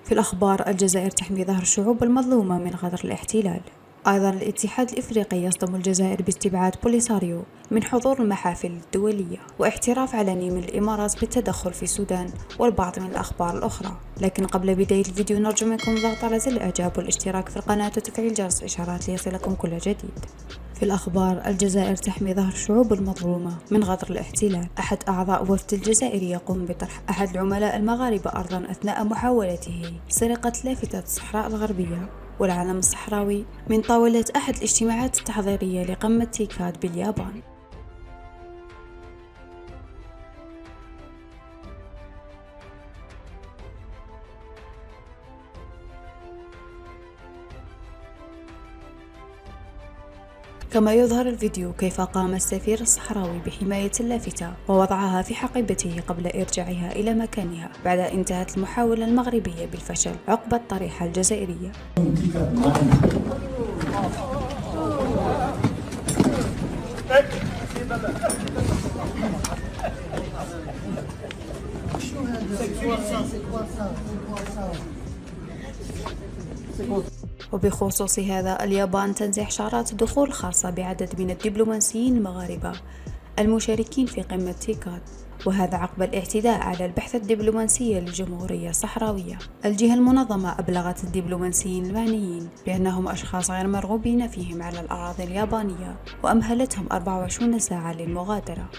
في الأخبار: الجزائر تحمي ظهر الشعوب المظلومة من غدر الاحتلال. أيضا الاتحاد الإفريقي يصدم الجزائر باستبعاد بوليساريو من حضور المحافل الدولية، واعتراف علني من الإمارات بالتدخل في السودان، والبعض من الأخبار الأخرى. لكن قبل بداية الفيديو نرجو منكم الضغط على زر الإعجاب والاشتراك في القناة وتفعيل جرس الإشعارات ليصلكم كل جديد. في الأخبار: الجزائر تحمي ظهر الشعوب المظلومة من غدر الاحتلال. أحد أعضاء وفد الجزائر يقوم بطرح أحد العملاء المغاربة أرضا أثناء محاولته سرقة لافتة الصحراء الغربية والعلم الصحراوي من طاولة أحد الاجتماعات التحضيرية لقمة تيكاد باليابان. كما يظهر الفيديو كيف قام السفير الصحراوي بحماية اللافتة ووضعها في حقيبته قبل إرجاعها إلى مكانها بعد انتهت المحاولة المغربية بالفشل عقب الطريحة الجزائرية. وبخصوص هذا، اليابان تنزح شعارات دخول خاصة بعدد من الدبلوماسيين المغاربة المشاركين في قمة تيكاد، وهذا عقب الاعتداء على البحث الدبلوماسي للجمهورية الصحراوية. الجهة المنظمة أبلغت الدبلوماسيين المعنيين بأنهم أشخاص غير مرغوبين فيهم على الأراضي اليابانية، وأمهلتهم 24 ساعة للمغادرة.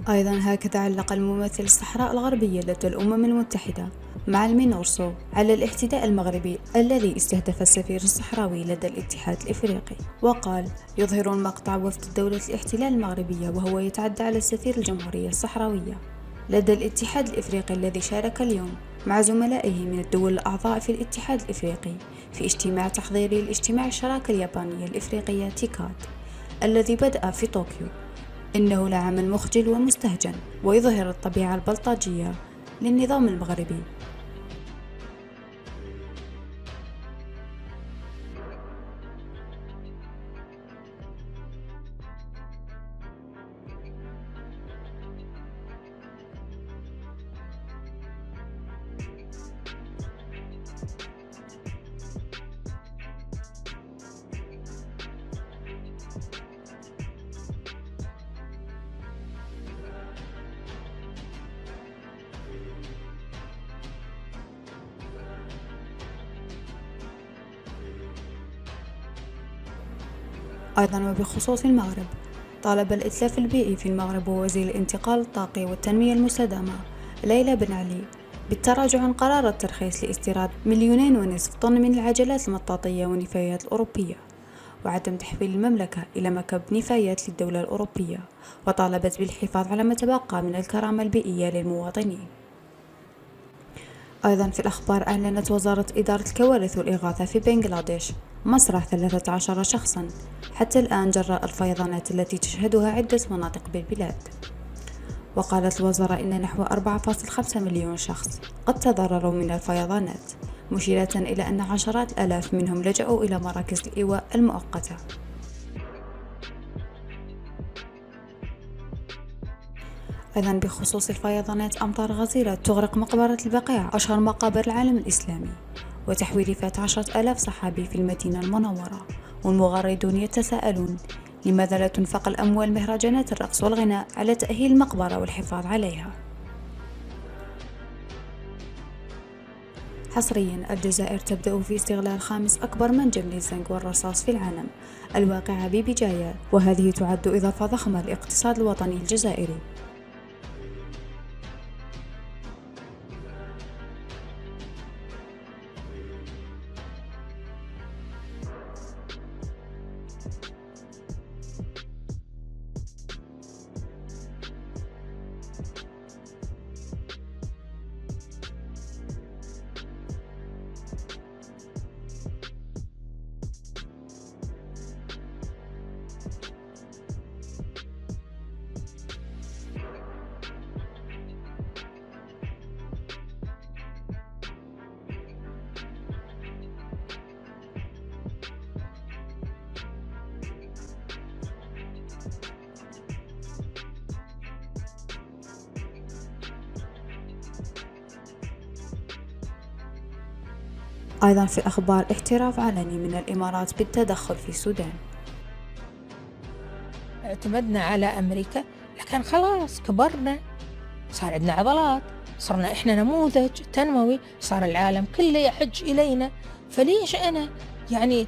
أيضا هكذا علق الممثل الصحراء الغربية لدى الأمم المتحدة مع المينورسو على الاعتداء المغربي الذي استهدف السفير الصحراوي لدى الاتحاد الإفريقي، وقال: يظهرون مقطع وفد دولة الاحتلال المغربية وهو يتعدى على السفير الجمهورية الصحراوية لدى الاتحاد الإفريقي الذي شارك اليوم مع زملائه من الدول الأعضاء في الاتحاد الإفريقي في اجتماع تحضيري لاجتماع الشراكة اليابانية الإفريقية تيكاد الذي بدأ في طوكيو. إنه لعمل مخجل ومستهجن ويظهر الطبيعة البلطجية للنظام المغربي. أيضا وبخصوص المغرب، طالب الإتلاف البيئي في المغرب ووزير الانتقال الطاقي والتنمية المستدامة ليلى بن علي بالتراجع عن قرار الترخيص لاستيراد 2.5 مليون طن من العجلات المطاطية والنفايات الأوروبية، وعدم تحويل المملكة إلى مكب نفايات للدولة الأوروبية، وطالبت بالحفاظ على ما تبقى من الكرامة البيئية للمواطنين. أيضا في الأخبار: أعلنت وزارة إدارة الكوارث والإغاثة في بنغلاديش مصرع 13 شخصا حتى الآن جراء الفيضانات التي تشهدها عدة مناطق بالبلاد. وقالت الوزارة إن نحو 4.5 مليون شخص قد تضرروا من الفيضانات، مشيرة إلى أن عشرات الآلاف منهم لجأوا إلى مراكز الإيواء المؤقتة. أيضا بخصوص الفيضانات: أمطار غزيرة تغرق مقبرة البقيع أشهر مقابر العالم الإسلامي، وتحوي رفات 10,000 صحابي في المدينة المنورة، والمغردون يتساءلون لماذا لا تنفق الأموال مهرجانات الرقص والغناء على تأهيل المقبرة والحفاظ عليها. حصريا: الجزائر تبدأ في استغلال خامس أكبر منجم للزنك والرصاص في العالم الواقعة ببجاية، وهذه تعد إضافة ضخمة للاقتصاد الوطني الجزائري. أيضا في الأخبار اعتراف علني من الإمارات بالتدخل في السودان. اعتمدنا على أمريكا، لكن خلاص كبرنا، صار عندنا عضلات، صرنا إحنا نموذج تنموي، صار العالم كله يحج إلينا، فليش أنا يعني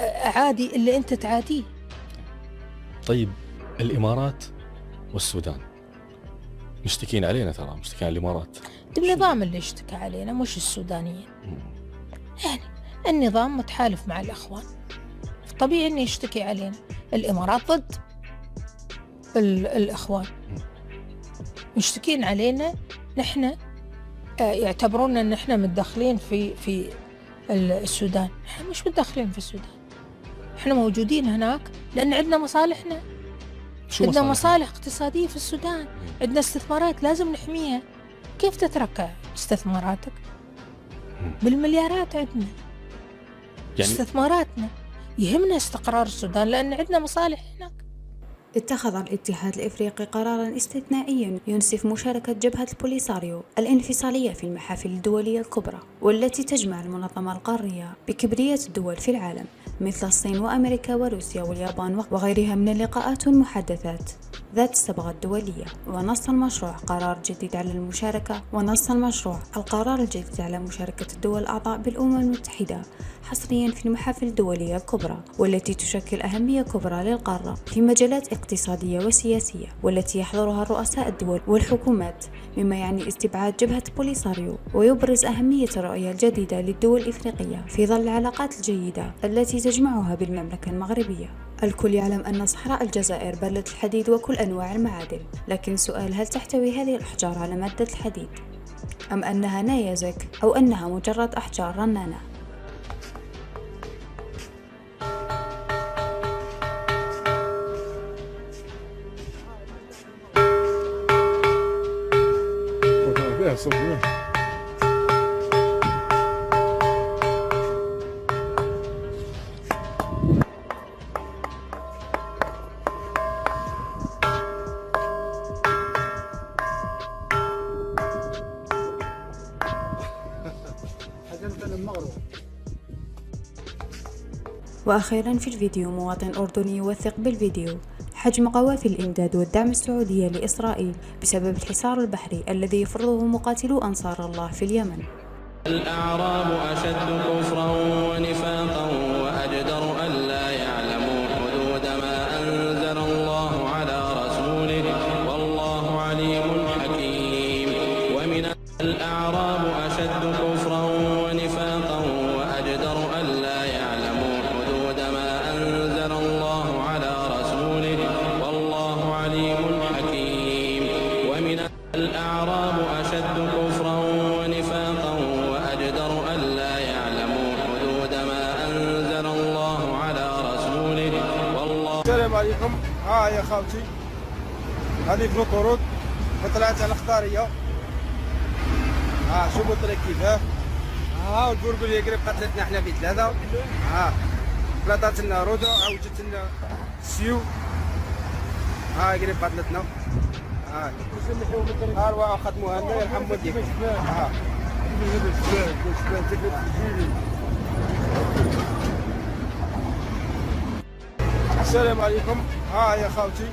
أعادي اللي أنت تعاديه؟ طيب الإمارات والسودان مشتكين علينا، ترى مشتكين على الإمارات. النظام اللي اشتكى علينا مش السودانيين. يعني النظام متحالف مع الأخوان، طبيعي إنه يشتكي علينا. الإمارات ضد الأخوان، مشتكين علينا نحن، يعتبرونا إن إحنا متدخلين في السودان. إحنا مش متدخلين في السودان، إحنا موجودين هناك لأن عندنا مصالحنا، عندنا مصالح اقتصادية في السودان، عندنا استثمارات لازم نحميها. كيف تترك استثماراتك؟ بالمليارات عندنا يعني استثماراتنا، يهمنا استقرار السودان لأن عندنا مصالح هناك. اتخذ الاتحاد الإفريقي قراراً استثنائياً ينسف مشاركة جبهة البوليساريو الانفصالية في المحافل الدولية الكبرى، والتي تجمع المنظمة القارية بكبرية الدول في العالم مثل الصين وأمريكا وروسيا واليابان وغيرها من اللقاءات والمحادثات ذات الصبغة الدولية. ونص المشروع القرار الجديد على مشاركة الدول الأعضاء بالأمم المتحدة حصريا في المحافل الدولية الكبرى، والتي تشكل أهمية كبرى للقارة في مجالات اقتصادية وسياسية، والتي يحضرها رؤساء الدول والحكومات، مما يعني استبعاد جبهة بوليساريو، ويبرز أهمية الرؤية الجديدة للدول الإفريقية في ظل العلاقات الجيدة التي تجمعها بالمملكة المغربية. الكل يعلم أن صحراء الجزائر بلة الحديد وكل أنواع المعادن، لكن سؤال: هل تحتوي هذه الأحجار على مادة الحديد؟ أم أنها نيازك؟ أو أنها مجرد أحجار رنانة؟ وأخيرا في الفيديو، مواطن أردني يوثق بالفيديو حجم قوافل الإمداد والدعم السعودية لإسرائيل بسبب الحصار البحري الذي يفرضه مقاتلو أنصار الله في اليمن. الأعراب أشد كفرا ونفاقا وأجدر ألا يعلموا حدود ما أنزل الله على رسوله والله عليم حكيم. ومن الأعراب أشد كفرا ونفاقا وأجدر ألا يعلموا حدود ما أنزل الله على رسوله والله عليم حكيم. ومن الأعراب أشد كفرا ونفاقا وأجدر ألا يعلموا حدود ما أنزل الله على رسوله والله. السلام عليكم. يا خالتي هذه في الطرود وطلعت على الخضارية. شوفوا الطريق كيفاه. والبربلية قريب قتلتنا حنا في ثلاثة. بلاطات لنا رودو، عوجت لنا السيو. قريب قتلتنا. أرواح خدموها لنا يرحم والديك. السلام عليكم. يا خالتي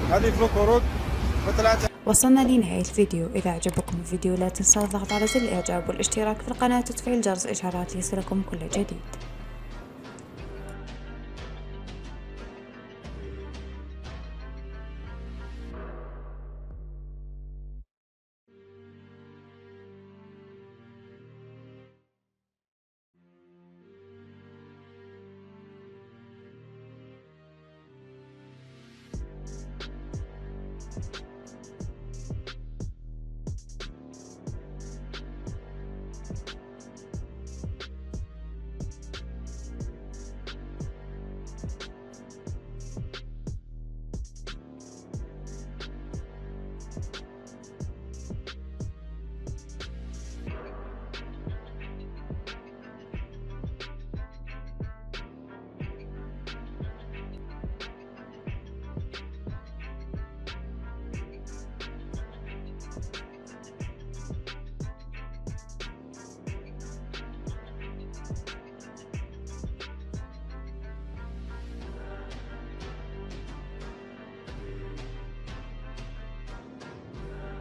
هذه في الطرود وطلعت. وصلنا لنهاية الفيديو. إذا أعجبكم الفيديو لا تنسوا الضغط على زر الإعجاب والاشتراك في القناة وتفعيل جرس الإشعارات ليصلكم كل جديد.